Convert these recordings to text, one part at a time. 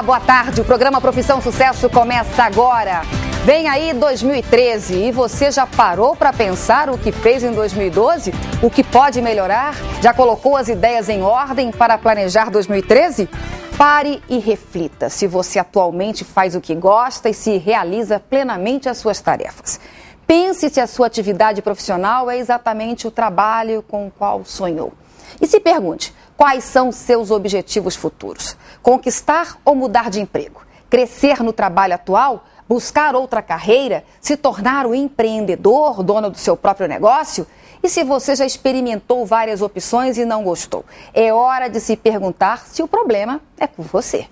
Olá, boa tarde. O programa Profissão Sucesso começa agora. Vem aí 2013 e você já parou para pensar o que fez em 2012? O que pode melhorar? Já colocou as ideias em ordem para planejar 2013? Pare e reflita se você atualmente faz o que gosta e se realiza plenamente as suas tarefas. Pense se a sua atividade profissional é exatamente o trabalho com o qual sonhou. E se pergunte, quais são seus objetivos futuros? Conquistar ou mudar de emprego? Crescer no trabalho atual? Buscar outra carreira? Se tornar um empreendedor, dono do seu próprio negócio? E se você já experimentou várias opções e não gostou? É hora de se perguntar se o problema é com você.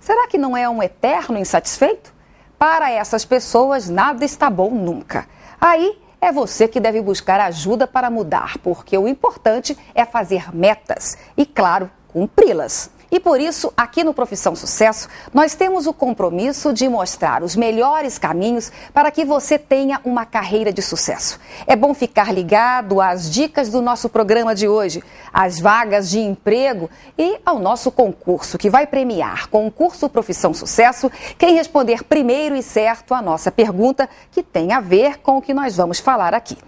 Será que não é um eterno insatisfeito? Para essas pessoas, nada está bom nunca. Aí é você que deve buscar ajuda para mudar, porque o importante é fazer metas e, claro, cumpri-las. E por isso, aqui no Profissão Sucesso, nós temos o compromisso de mostrar os melhores caminhos para que você tenha uma carreira de sucesso. É bom ficar ligado às dicas do nosso programa de hoje, às vagas de emprego e ao nosso concurso, que vai premiar Concurso Profissão Sucesso quem responder primeiro e certo a nossa pergunta, que tem a ver com o que nós vamos falar aqui.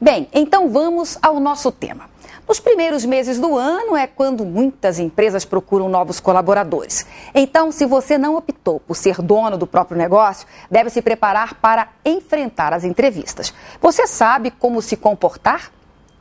Bem, então vamos ao nosso tema. Nos primeiros meses do ano é quando muitas empresas procuram novos colaboradores. Então, se você não optou por ser dono do próprio negócio, deve se preparar para enfrentar as entrevistas. Você sabe como se comportar?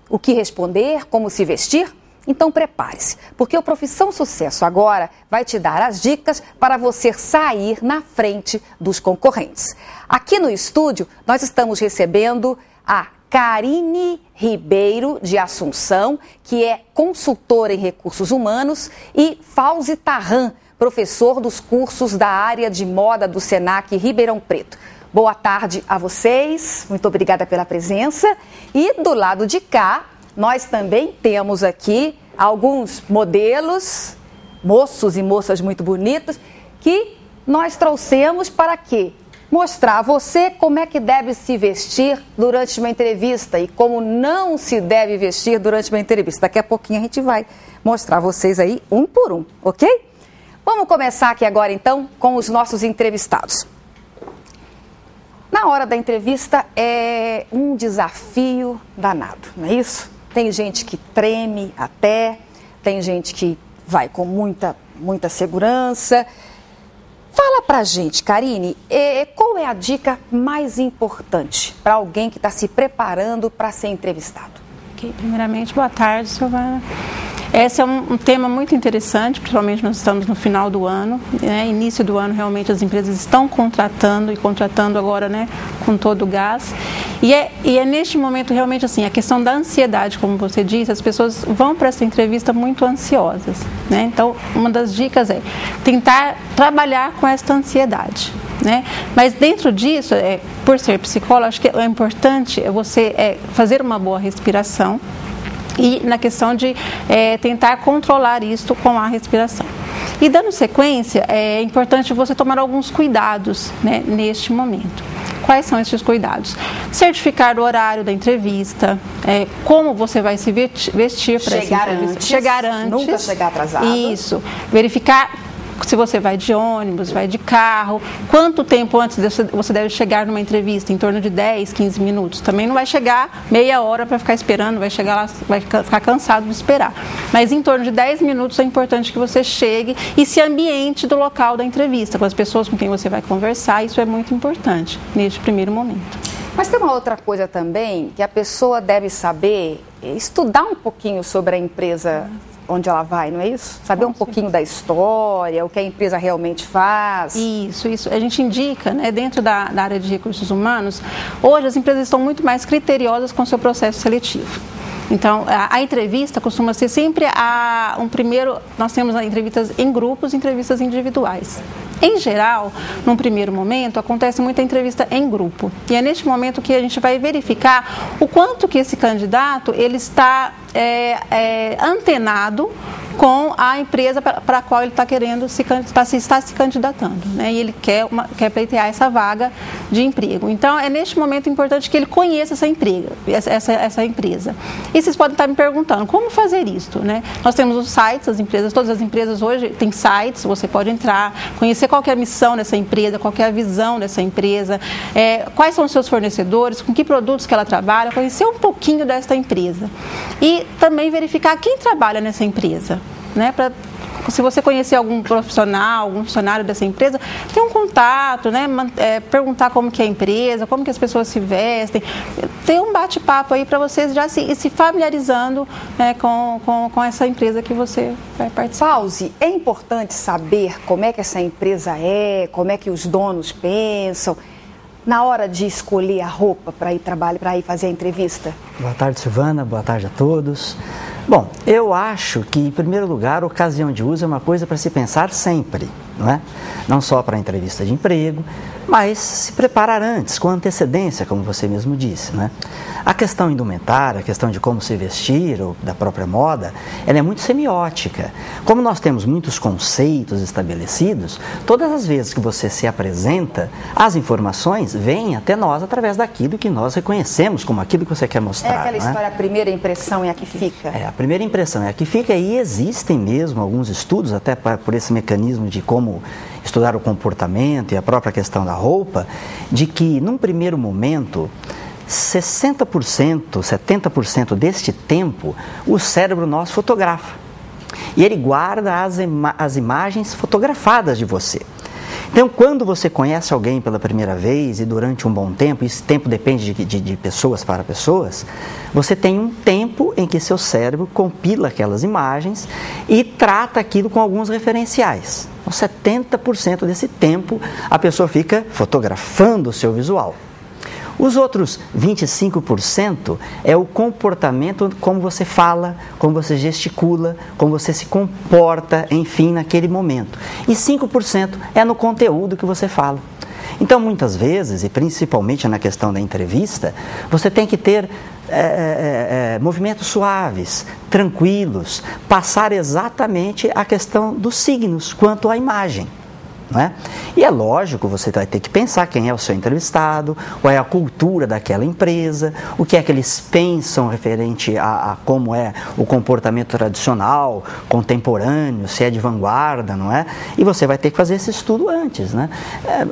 O que responder? Como se vestir? Então prepare-se, porque o Profissão Sucesso agora vai te dar as dicas para você sair na frente dos concorrentes. Aqui no estúdio, nós estamos recebendo a Karine Ribeiro de Assunção, que é consultora em recursos humanos, e Fauzi Tarran, professor dos cursos da área de moda do Senac Ribeirão Preto. Boa tarde a vocês, muito obrigada pela presença. E do lado de cá, nós também temos aqui alguns modelos, moços e moças muito bonitos, que nós trouxemos para quê? Mostrar a você como é que deve se vestir durante uma entrevista e como não se deve vestir durante uma entrevista. Daqui a pouquinho a gente vai mostrar a vocês aí um por um, ok? Vamos começar aqui agora então com os nossos entrevistados. Na hora da entrevista é um desafio danado, não é isso? Tem gente que treme até, tem gente que vai com muita segurança. Fala pra gente, Karine, qual é a dica mais importante para alguém que está se preparando para ser entrevistado? Ok, primeiramente, boa tarde, Silvana. Esse é um tema muito interessante, principalmente nós estamos no final do ano, né? Início do ano, realmente as empresas estão contratando agora, né, com todo o gás. E é neste momento realmente assim, a questão da ansiedade, como você disse, as pessoas vão para essa entrevista muito ansiosas, né? Então, uma das dicas é tentar trabalhar com essa ansiedade, né? Mas dentro disso, por ser psicóloga, acho que é importante você fazer uma boa respiração, e na questão de tentar controlar isso com a respiração. E dando sequência, é importante você tomar alguns cuidados, né, neste momento. Quais são esses cuidados? Certificar o horário da entrevista, como você vai se vestir para essa entrevista. Chegar antes. Nunca chegar atrasado. Isso. Verificar se você vai de ônibus, vai de carro, quanto tempo antes você deve chegar numa entrevista, em torno de 10, 15 minutos. Também não vai chegar meia hora para ficar esperando, vai chegar lá, vai ficar cansado de esperar. Mas em torno de 10 minutos é importante que você chegue e se ambiente do local da entrevista, com as pessoas com quem você vai conversar, isso é muito importante neste primeiro momento. Mas tem uma outra coisa também que a pessoa deve saber, estudar um pouquinho sobre a empresa onde ela vai, não é isso? Saber um pouquinho da história, o que a empresa realmente faz. Isso. A gente indica, né, dentro da área de recursos humanos, hoje as empresas estão muito mais criteriosas com o seu processo seletivo. Então, a entrevista costuma ser sempre nós temos entrevistas em grupos, entrevistas individuais. Em geral, num primeiro momento, acontece muita entrevista em grupo. E é neste momento que a gente vai verificar o quanto que esse candidato ele está antenado com a empresa para a qual ele está querendo está se candidatando, né? E ele quer pleitear essa vaga de emprego. Então, é neste momento importante que ele conheça essa empresa. E vocês podem estar me perguntando, como fazer isso, né? Nós temos os sites, todas as empresas hoje têm sites, você pode entrar, conhecer qual que é a missão dessa empresa, qual que é a visão dessa empresa, quais são os seus fornecedores, com que produtos que ela trabalha, conhecer um pouquinho desta empresa. E também verificar quem trabalha nessa empresa, né? Se você conhecer algum profissional, algum funcionário dessa empresa, ter um contato, né? Perguntar como que é a empresa, como que as pessoas se vestem, ter um bate-papo aí para vocês já se familiarizando, né, com essa empresa que você vai participar. Pause, é importante saber como é que essa empresa como é que os donos pensam, na hora de escolher a roupa para ir trabalhar, para ir fazer a entrevista? Boa tarde, Silvana. Boa tarde a todos. Bom, eu acho que, em primeiro lugar, a ocasião de uso é uma coisa para se pensar sempre, não é? Não só para a entrevista de emprego, mas se preparar antes, com antecedência, como você mesmo disse, né? A questão indumentária, a questão de como se vestir, ou da própria moda, ela é muito semiótica. Como nós temos muitos conceitos estabelecidos, todas as vezes que você se apresenta, as informações vêm até nós através daquilo que nós reconhecemos como aquilo que você quer mostrar. É aquela história, a primeira impressão é a que fica. A primeira impressão é a que fica, e existem mesmo alguns estudos, até por esse mecanismo de como estudar o comportamento e a própria questão da roupa, de que num primeiro momento 60%, 70% deste tempo o cérebro nosso fotografa e ele guarda as imagens fotografadas de você. Então, quando você conhece alguém pela primeira vez e durante um bom tempo, esse tempo depende de pessoas para pessoas, você tem um tempo em que seu cérebro compila aquelas imagens e trata aquilo com alguns referenciais. Então, 70% desse tempo a pessoa fica fotografando o seu visual. Os outros 25% é o comportamento, como você fala, como você gesticula, como você se comporta, enfim, naquele momento. E 5% é no conteúdo que você fala. Então, muitas vezes, e principalmente na questão da entrevista, você tem que ter movimentos suaves, tranquilos, passar exatamente a questão dos signos quanto à imagem. Não é? E é lógico, você vai ter que pensar quem é o seu entrevistado, qual é a cultura daquela empresa, o que é que eles pensam referente a como é o comportamento tradicional, contemporâneo, se é de vanguarda, não é? E você vai ter que fazer esse estudo antes, né?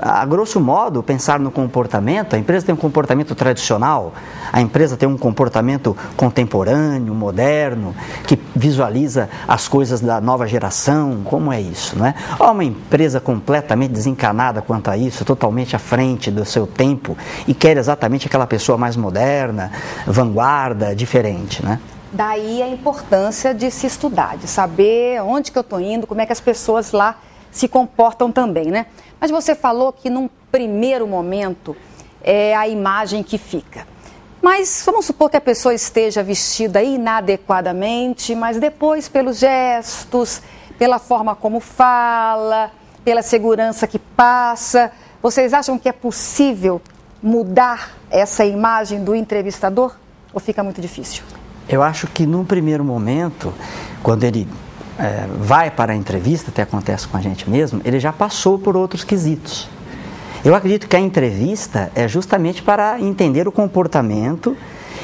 A grosso modo, pensar no comportamento, a empresa tem um comportamento tradicional, a empresa tem um comportamento contemporâneo, moderno, que visualiza as coisas da nova geração, como é isso, não é? Ou uma empresa completamente desencanada quanto a isso, totalmente à frente do seu tempo e quer exatamente aquela pessoa mais moderna, vanguarda, diferente, né? Daí a importância de se estudar, de saber onde que eu estou indo, como é que as pessoas lá se comportam também, né? Mas você falou que num primeiro momento é a imagem que fica. Mas vamos supor que a pessoa esteja vestida inadequadamente, mas depois pelos gestos, pela forma como fala, pela segurança que passa, vocês acham que é possível mudar essa imagem do entrevistador ou fica muito difícil? Eu acho que num primeiro momento, quando ele vai para a entrevista, até acontece com a gente mesmo, ele já passou por outros quesitos. Eu acredito que a entrevista é justamente para entender o comportamento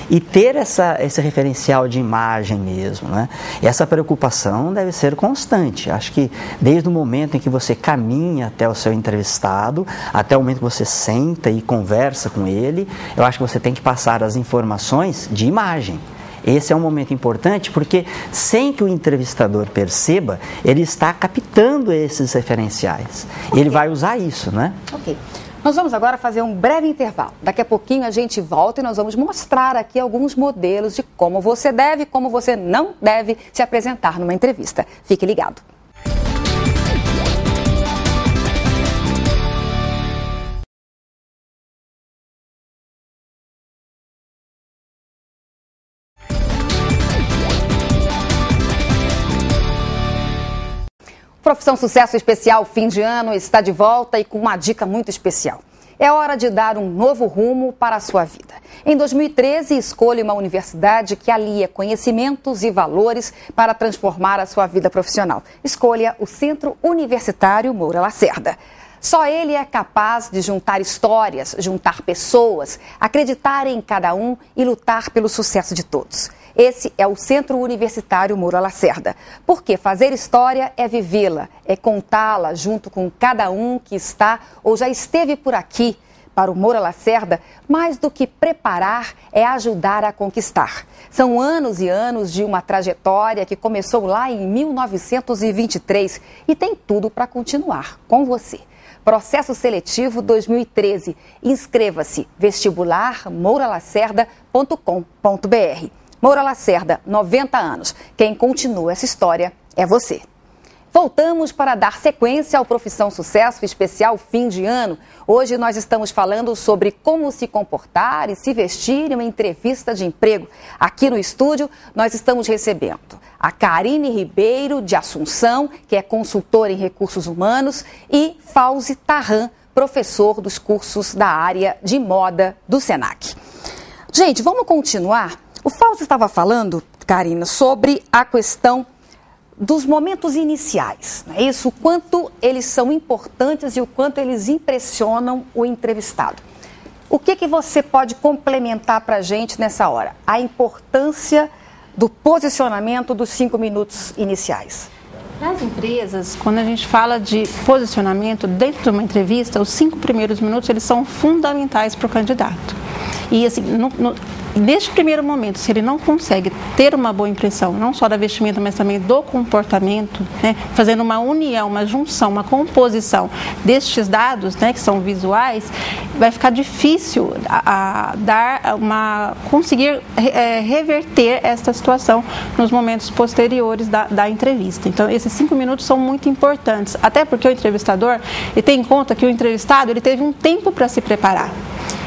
e ter esse referencial de imagem mesmo, né? E essa preocupação deve ser constante. Acho que desde o momento em que você caminha até o seu entrevistado, até o momento que você senta e conversa com ele, eu acho que você tem que passar as informações de imagem. Esse é um momento importante porque, sem que o entrevistador perceba, ele está captando esses referenciais. Okay. E ele vai usar isso, né? Ok. Nós vamos agora fazer um breve intervalo. Daqui a pouquinho a gente volta e nós vamos mostrar aqui alguns modelos de como você deve e como você não deve se apresentar numa entrevista. Fique ligado. Profissão Sucesso Especial fim de ano está de volta e com uma dica muito especial. É hora de dar um novo rumo para a sua vida. Em 2013, escolha uma universidade que alia conhecimentos e valores para transformar a sua vida profissional. Escolha o Centro Universitário Moura Lacerda. Só ele é capaz de juntar histórias, juntar pessoas, acreditar em cada um e lutar pelo sucesso de todos. Esse é o Centro Universitário Moura Lacerda. Porque fazer história é vivê-la, é contá-la junto com cada um que está ou já esteve por aqui. Para o Moura Lacerda, mais do que preparar é ajudar a conquistar. São anos e anos de uma trajetória que começou lá em 1923 e tem tudo para continuar com você. Processo Seletivo 2013. Inscreva-se vestibularmouralacerda.com.br. Moura Lacerda, 90 anos. Quem continua essa história é você. Voltamos para dar sequência ao Profissão Sucesso especial fim de ano. Hoje nós estamos falando sobre como se comportar e se vestir em uma entrevista de emprego. Aqui no estúdio nós estamos recebendo a Karine Ribeiro de Assunção, que é consultora em recursos humanos, e Fauzi Tarran, professor dos cursos da área de moda do Senac. Gente, vamos continuar? O Fauzi estava falando, Karine, sobre a questão dos momentos iniciais, não é isso? O quanto eles são importantes e o quanto eles impressionam o entrevistado. O que você pode complementar para a gente nessa hora? A importância do posicionamento dos 5 minutos iniciais. Nas empresas, quando a gente fala de posicionamento dentro de uma entrevista, os 5 primeiros minutos eles são fundamentais para o candidato. E assim, neste primeiro momento, se ele não consegue ter uma boa impressão, não só da vestimenta, mas também do comportamento, né, fazendo uma união, uma junção, uma composição destes dados, né, que são visuais, vai ficar difícil conseguir reverter esta situação nos momentos posteriores da entrevista. Então, esses 5 minutos são muito importantes, até porque o entrevistador ele tem em conta que o entrevistado ele teve um tempo para se preparar.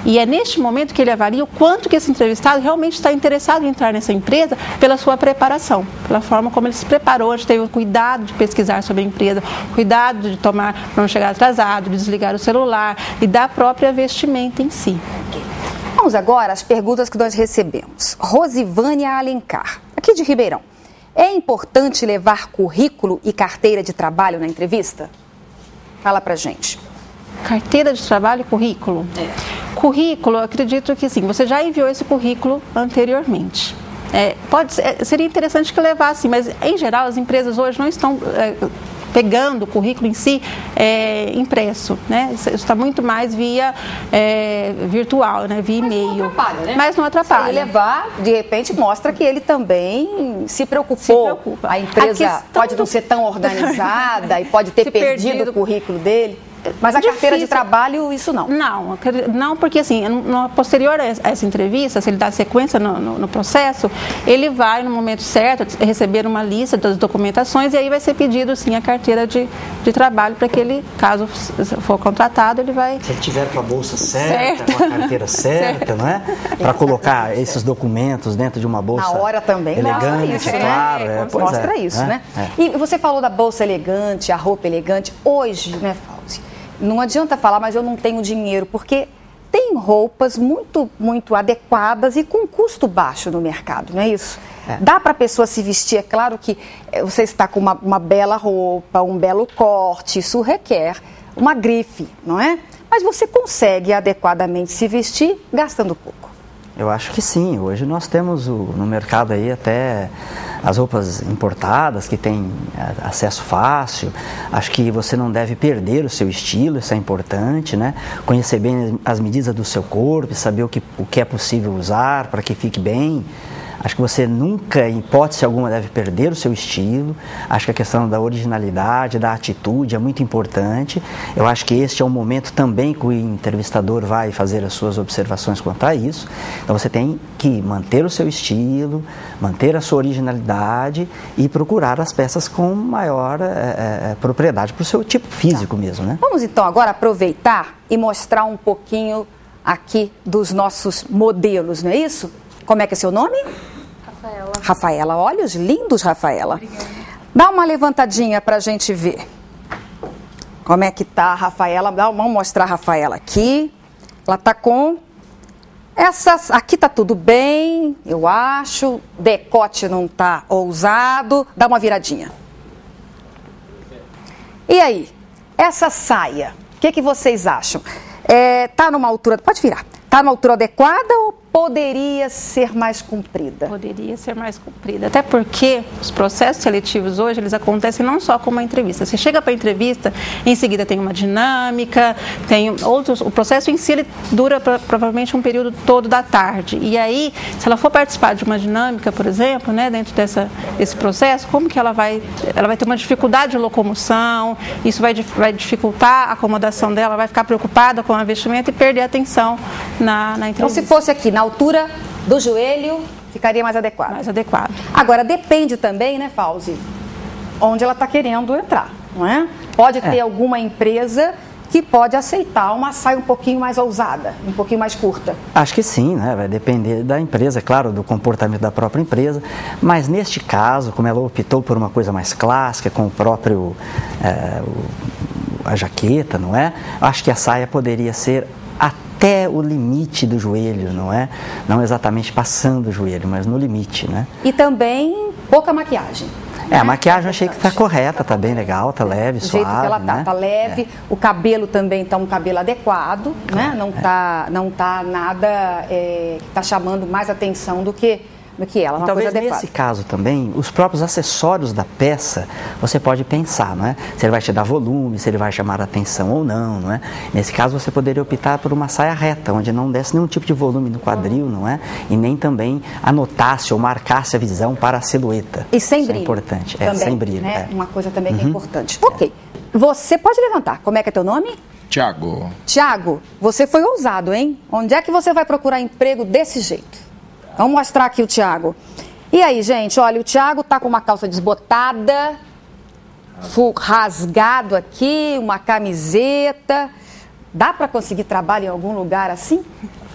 E é neste momento que ele avalia o quanto que esse entrevistado realmente está interessado em entrar nessa empresa pela sua preparação, pela forma como ele se preparou, de ter o cuidado de pesquisar sobre a empresa, cuidado de tomar, para não chegar atrasado, de desligar o celular e da própria vestimenta em si. Vamos agora às perguntas que nós recebemos. Rosivânia Alencar, aqui de Ribeirão. É importante levar currículo e carteira de trabalho na entrevista? Fala pra gente. Carteira de trabalho e currículo? Currículo, eu acredito que sim. Você já enviou esse currículo anteriormente. Seria interessante que levasse, mas em geral as empresas hoje não estão pegando o currículo em si impresso, né? Isso está muito mais via virtual, né? Via e-mail. Não atrapalha, né? Mas não atrapalha. Se ele levar, de repente mostra que ele também se preocupou. A empresa pode não ser tão organizada e pode ter perdido o currículo dele. Mas a carteira de trabalho, isso não? Não, porque assim, posterior a essa entrevista, se ele dá sequência no processo, ele vai, no momento certo, receber uma lista das documentações e aí vai ser pedido, sim, a carteira de trabalho para que ele, caso for contratado, ele vai... Se ele tiver com a bolsa certa, com a carteira certa, não é? Para colocar esses documentos dentro de uma bolsa na hora também elegante, isso, claro. Mostra isso, né? E você falou da bolsa elegante, a roupa elegante. Hoje, né, Fauzi? Não adianta falar, mas eu não tenho dinheiro, porque tem roupas muito, muito adequadas e com custo baixo no mercado, não é isso? Dá para a pessoa se vestir, é claro que você está com uma bela roupa, um belo corte, isso requer uma grife, não é? Mas você consegue adequadamente se vestir gastando pouco. Eu acho que sim. Hoje nós temos no mercado aí até as roupas importadas que têm acesso fácil. Acho que você não deve perder o seu estilo, isso é importante, né? Conhecer bem as medidas do seu corpo, saber o que é possível usar para que fique bem. Acho que você nunca, em hipótese alguma, deve perder o seu estilo. Acho que a questão da originalidade, da atitude é muito importante. Eu acho que este é um momento também que o entrevistador vai fazer as suas observações quanto a isso. Então você tem que manter o seu estilo, manter a sua originalidade e procurar as peças com maior propriedade para o seu tipo físico mesmo, né? Vamos então agora aproveitar e mostrar um pouquinho aqui dos nossos modelos, não é isso? Como é que é seu nome? Rafaela. Rafaela, olhos lindos, Rafaela. Obrigada. Dá uma levantadinha pra gente ver. Como é que tá a Rafaela? Vamos mostrar a Rafaela aqui. ela está com essas... Aqui está tudo bem, eu acho. Decote não está ousado. Dá uma viradinha. E aí? Essa saia, o que vocês acham? Tá numa altura... Pode virar. Tá numa altura adequada ou poderia ser mais comprida? Poderia ser mais comprida, até porque os processos seletivos hoje, eles acontecem não só com uma entrevista. Você chega para a entrevista, em seguida tem uma dinâmica, tem outros... O processo em si, ele dura provavelmente um período todo da tarde. E aí, se ela for participar de uma dinâmica, por exemplo, né, dentro desse processo, como que ela vai ter uma dificuldade de locomoção, isso vai dificultar a acomodação dela, vai ficar preocupada com o vestimenta e perder a atenção na entrevista. Então, se fosse aqui na altura do joelho, ficaria mais adequado. Mais adequado. Agora, depende também, né, Fauzi, onde ela está querendo entrar, não é? Pode ter alguma empresa que pode aceitar uma saia um pouquinho mais ousada, um pouquinho mais curta. Acho que sim, né? Vai depender da empresa, é claro, do comportamento da própria empresa, mas neste caso, como ela optou por uma coisa mais clássica, com o próprio a jaqueta, não é? Acho que a saia poderia ser até o limite do joelho, não é? Não exatamente passando o joelho, mas no limite, né? E também pouca maquiagem. A maquiagem eu achei que está correta, está bem legal, está leve, suave. Do jeito que ela está, está leve. O cabelo também está um cabelo adequado, né? Não tá nada que está chamando mais atenção do que ela, uma talvez coisa adequada. Nesse caso também, os próprios acessórios da peça, você pode pensar, não é? Se ele vai te dar volume, se ele vai chamar a atenção ou não, não é? Nesse caso, você poderia optar por uma saia reta, onde não desse nenhum tipo de volume no quadril, não é? E nem também anotasse ou marcasse a visão para a silhueta. E sem brilho. Isso é importante. Também, sem brilho. Né? Uma coisa também que é importante. Ok. Você pode levantar. Como é que é teu nome? Tiago. Tiago, você foi ousado, hein? Onde é que você vai procurar emprego desse jeito? Vamos mostrar aqui o Tiago. E aí, gente, olha, o Tiago tá com uma calça desbotada, rasgado aqui, uma camiseta. Dá para conseguir trabalho em algum lugar assim?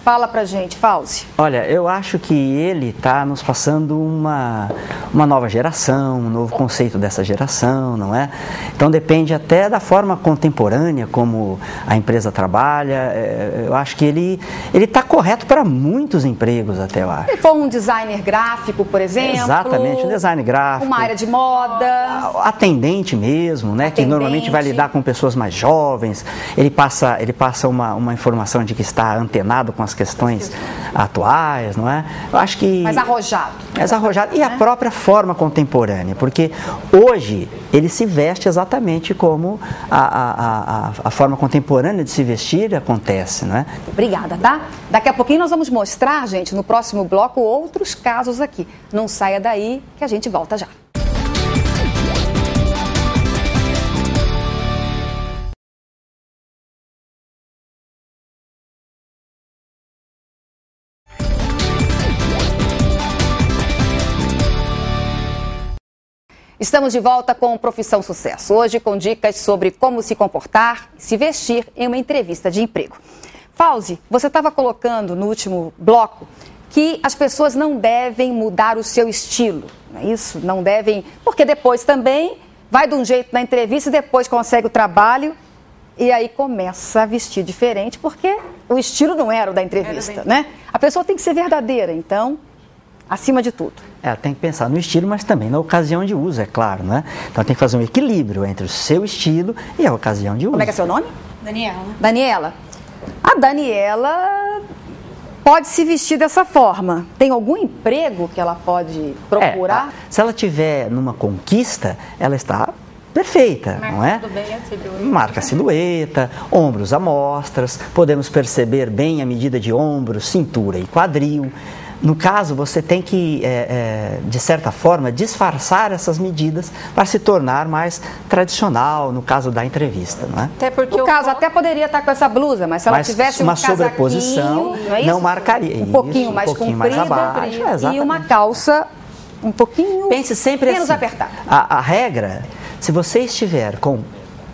Fala pra gente, Fauzi. Olha, eu acho que ele está nos passando uma nova geração, um novo conceito dessa geração, não é? Então depende até da forma contemporânea como a empresa trabalha. Eu acho que ele está correto para muitos empregos, até eu acho. Se for um designer gráfico, por exemplo. Exatamente, um design gráfico. Uma área de moda. Atendente mesmo, né? Que normalmente vai lidar com pessoas mais jovens. Ele passa uma informação de que está antenado com as questões atuais, não é? Eu acho que... Mais arrojado. Mais arrojado. E a própria forma contemporânea, porque hoje ele se veste exatamente como a forma contemporânea de se vestir acontece, não é? Obrigada, tá? Daqui a pouquinho nós vamos mostrar, gente, no próximo bloco, outros casos aqui. Não saia daí que a gente volta já. Estamos de volta com Profissão Sucesso, hoje com dicas sobre como se comportar e se vestir em uma entrevista de emprego. Fauzi, você estava colocando no último bloco que as pessoas não devem mudar o seu estilo, não é isso? Não devem, porque depois também vai de um jeito na entrevista e depois consegue o trabalho e aí começa a vestir diferente, porque o estilo não era o da entrevista, né? A pessoa tem que ser verdadeira, então... acima de tudo. Tem que pensar no estilo, mas também na ocasião de uso, é claro, né? Então tem que fazer um equilíbrio entre o seu estilo e a ocasião de uso. Como é que é seu nome? Daniela. Daniela. A Daniela pode se vestir dessa forma. Tem algum emprego que ela pode procurar? Se ela tiver numa conquista, ela está perfeita, não é? Marca a silhueta, ombros à mostras, podemos perceber bem a medida de ombros, cintura e quadril. No caso, você tem que, de certa forma, disfarçar essas medidas para se tornar mais tradicional, no caso da entrevista, não é? Até porque no caso, até poderia estar com essa blusa, mas se ela tivesse uma um sobreposição, não marcaria. Um pouquinho mais comprida mais abaixo, e uma calça um pouquinho Pense sempre menos assim, apertada. A regra, se você estiver com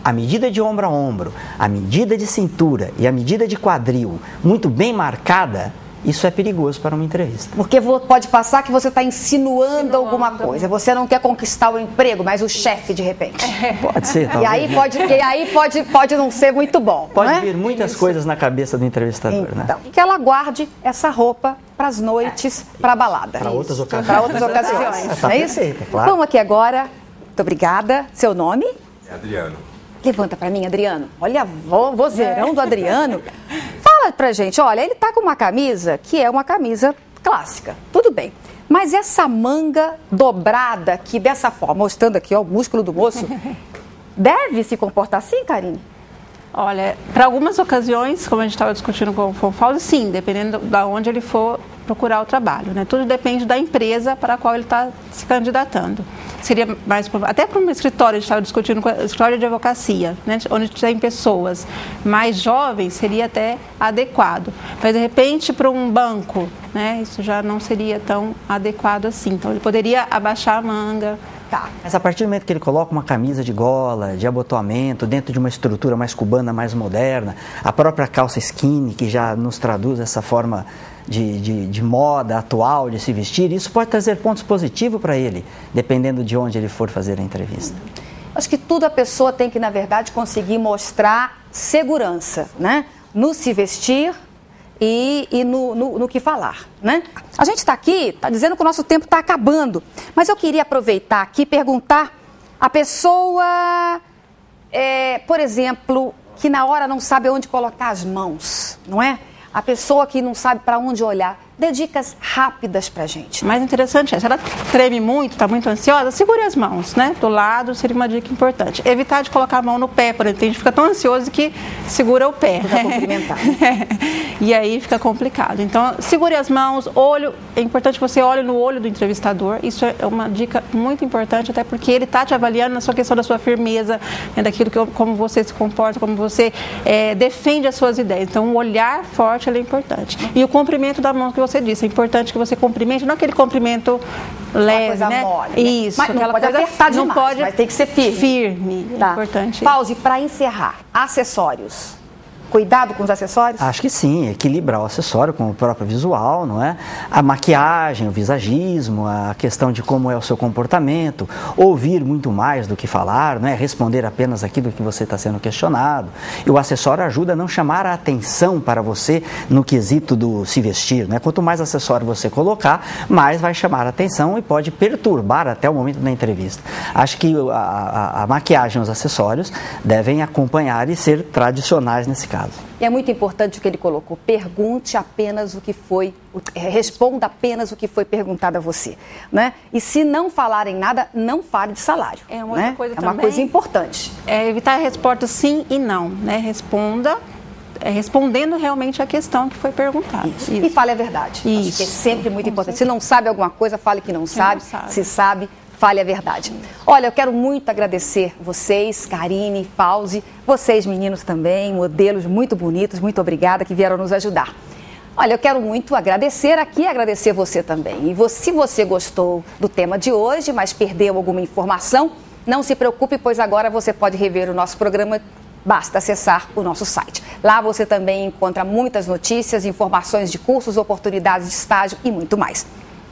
a medida de ombro a ombro, a medida de cintura e a medida de quadril muito bem marcada, isso é perigoso para uma entrevista. Porque pode passar que você está insinuando alguma coisa. Você não quer conquistar o emprego, mas o chefe de repente. Pode ser, talvez. E aí pode não ser muito bom. Pode vir muitas coisas na cabeça do entrevistador, então, que ela guarde essa roupa para as noites, para a balada. Para outras ocasiões. Para outras ocasiões. Tá é isso? Perfeito, claro. Vamos aqui agora. Muito obrigada. Seu nome? Adriano. Levanta para mim, Adriano. Olha, vozeirão do Adriano. Fala pra gente, olha, ele tá com uma camisa que é uma camisa clássica. Tudo bem. Mas essa manga dobrada aqui, dessa forma, mostrando aqui, ó, o músculo do moço, deve se comportar assim, Karine? Olha, para algumas ocasiões, como a gente estava discutindo com o Fauzi, sim, dependendo de onde ele for procurar o trabalho, né? Tudo depende da empresa para a qual ele está se candidatando. Seria mais, até para um escritório, a gente estava discutindo com o escritório de advocacia, né? Onde tem pessoas mais jovens, seria até adequado. Mas, de repente, para um banco, né? Isso já não seria tão adequado assim. Então, ele poderia abaixar a manga. Tá. Mas a partir do momento que ele coloca uma camisa de gola, de abotoamento, dentro de uma estrutura mais cubana, mais moderna, a própria calça skinny, que já nos traduz essa forma de moda atual de se vestir, isso pode trazer pontos positivos para ele, dependendo de onde ele for fazer a entrevista. Acho que tudo a pessoa tem que, na verdade, conseguir mostrar segurança, né? No se vestir e no que falar, né? A gente está aqui, está dizendo que o nosso tempo está acabando, mas eu queria aproveitar aqui e perguntar a pessoa, por exemplo, que na hora não sabe onde colocar as mãos, não é? A pessoa que não sabe para onde olhar. Dê dicas rápidas pra gente. Mais interessante se ela treme muito, está muito ansiosa, segure as mãos, né? Do lado seria uma dica importante. Evitar de colocar a mão no pé, por exemplo. A gente fica tão ansioso que segura o pé. Vai cumprimentar. E aí fica complicado. Então, segure as mãos, olho. É importante que você olhe no olho do entrevistador. Isso é uma dica muito importante, até porque ele está te avaliando na sua questão da sua firmeza, né, daquilo como você se comporta, como você defende as suas ideias. Então, o olhar forte é importante. E o comprimento da mão que você disse, é importante que você cumprimente, não aquele cumprimento leve, coisa né? mole, Isso, mas não pode apertar demais, não pode, mas tem que ser firme. Firme, tá. É importante. Pause, para encerrar, acessórios. Cuidado com os acessórios? Acho que sim, equilibrar o acessório com o próprio visual, não é? A maquiagem, o visagismo, a questão de como é o seu comportamento, ouvir muito mais do que falar, não é? Responder apenas aquilo que você está sendo questionado. E o acessório ajuda a não chamar a atenção para você no quesito do se vestir, né? Quanto mais acessório você colocar, mais vai chamar a atenção e pode perturbar até o momento da entrevista. Acho que a maquiagem e os acessórios devem acompanhar e ser tradicionais nesse caso. E é muito importante o que ele colocou. Pergunte apenas o que foi, responda apenas o que foi perguntado a você, né? E se não falarem nada, não fale de salário. É uma né? outra coisa uma coisa importante. Evitar respostas sim e não, né? Responda respondendo realmente a questão que foi perguntada. Isso. E fale a verdade. Isso. Acho que é sempre muito importante. Se não sabe alguma coisa, fale que não sabe. Se sabe, fale a verdade. Olha, eu quero muito agradecer vocês, Karine, Fauzi, vocês meninos também, modelos muito bonitos, muito obrigada que vieram nos ajudar. Olha, eu quero muito agradecer aqui e agradecer você também. E se você gostou do tema de hoje, mas perdeu alguma informação, não se preocupe, pois agora você pode rever o nosso programa. Basta acessar o nosso site. Lá você também encontra muitas notícias, informações de cursos, oportunidades de estágio e muito mais.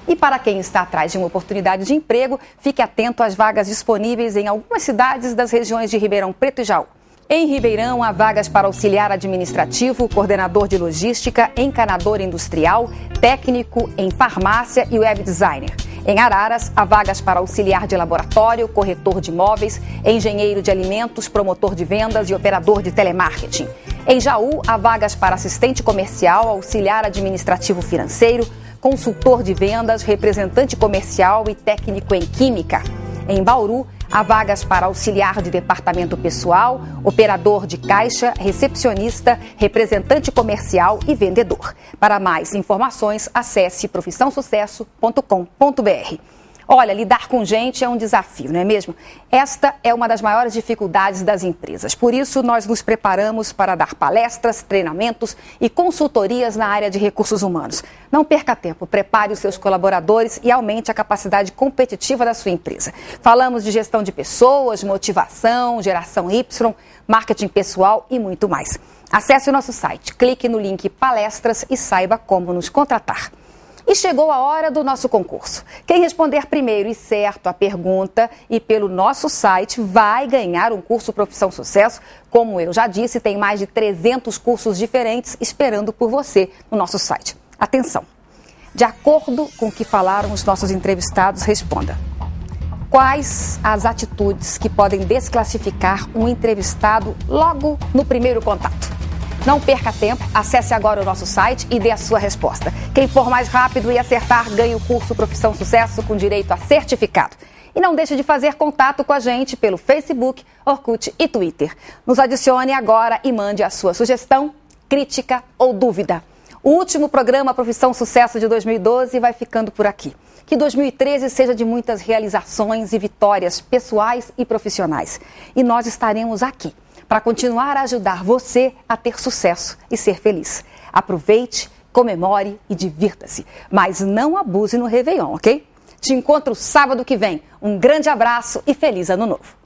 E para quem está atrás de uma oportunidade de emprego, fique atento às vagas disponíveis em algumas cidades das regiões de Ribeirão Preto e Jaú. Em Ribeirão, há vagas para auxiliar administrativo, coordenador de logística, encanador industrial, técnico em farmácia e web designer. Em Araras, há vagas para auxiliar de laboratório, corretor de imóveis, engenheiro de alimentos, promotor de vendas e operador de telemarketing. Em Jaú, há vagas para assistente comercial, auxiliar administrativo financeiro, consultor de vendas, representante comercial e técnico em química. Em Bauru, há vagas para auxiliar de departamento pessoal, operador de caixa, recepcionista, representante comercial e vendedor. Para mais informações, acesse profissãosucesso.com.br. Olha, lidar com gente é um desafio, não é mesmo? Esta é uma das maiores dificuldades das empresas. Por isso, nós nos preparamos para dar palestras, treinamentos e consultorias na área de recursos humanos. Não perca tempo, prepare os seus colaboradores e aumente a capacidade competitiva da sua empresa. Falamos de gestão de pessoas, motivação, geração Y, marketing pessoal e muito mais. Acesse o nosso site, clique no link Palestras e saiba como nos contratar. E chegou a hora do nosso concurso. Quem responder primeiro e certo a pergunta e pelo nosso site vai ganhar um curso Profissão Sucesso. Como eu já disse, tem mais de 300 cursos diferentes esperando por você no nosso site. Atenção! De acordo com o que falaram os nossos entrevistados, responda. Quais as atitudes que podem desclassificar um entrevistado logo no primeiro contato? Não perca tempo, acesse agora o nosso site e dê a sua resposta. Quem for mais rápido e acertar ganha o curso Profissão Sucesso com direito a certificado. E não deixe de fazer contato com a gente pelo Facebook, Orkut e Twitter. Nos adicione agora e mande a sua sugestão, crítica ou dúvida. O último programa Profissão Sucesso de 2012 vai ficando por aqui. Que 2013 seja de muitas realizações e vitórias pessoais e profissionais. E nós estaremos aqui para continuar a ajudar você a ter sucesso e ser feliz. Aproveite, comemore e divirta-se, mas não abuse no Réveillon, ok? Te encontro sábado que vem. Um grande abraço e feliz Ano Novo!